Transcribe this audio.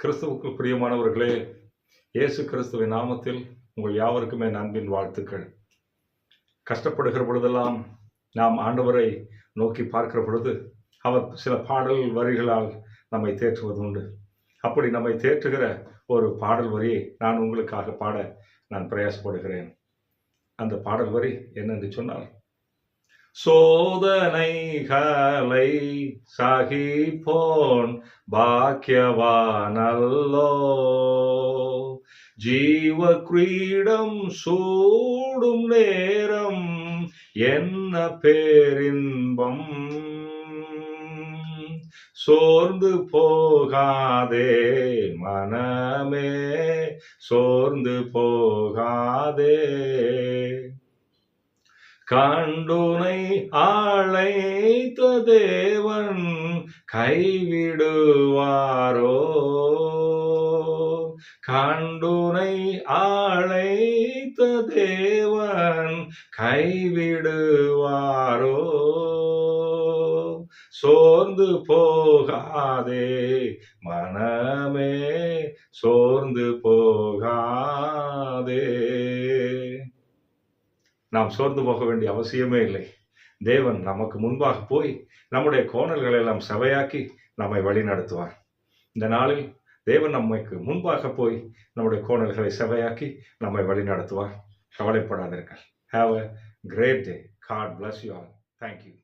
கிறிஸ்துவுக்குள் பிரியமானவர்களே, இயேசு கிறிஸ்துவின் நாமத்தில் உங்கள் யாவருக்குமே அன்பின் வாழ்த்துக்கள். கஷ்டப்படுகிற பொழுதெல்லாம் நாம் ஆண்டவரை நோக்கி பார்க்கிற பொழுது அவர் சில பாடல் வரிகளால் நம்மை தேற்றுவது உண்டு. அப்படி நம்மை தேற்றுகிற ஒரு பாடல் வரியை நான் உங்களுக்காக பாட நான் பிரயாசப்படுகிறேன். அந்த பாடல் வரி என்னென்று சொன்னால், சோதனைகளை சகிப்போன் பாக்கியவானல்லோ, ஜீவ கிரீடம் சூடும் நேரம் என்ன பேரின்பம். சோர்ந்து போகாதே மனமே, சோர்ந்து போகாதே, கண்டுனை அழைத்த தேவன் கைவிடுவாரோ, கண்டுனை அழைத்த தேவன் கைவிடுவாரோ. சோர்ந்து போகாதே மனமே, சோர்ந்து போகாதே. நாம் சோர்ந்து போக வேண்டிய அவசியமே இல்லை. தேவன் நமக்கு முன்பாக போய் நம்முடைய கோணல்களை எல்லாம் செவையாக்கி நம்மை வழி நடத்துவார். இந்த நாளில் தேவன் நமக்கு முன்பாக போய் நம்முடைய கோணல்களை செவையாக்கி நம்மை வழி நடத்துவார். கவலைப்படாதீர்கள். Have a great day. God bless you all. Thank you.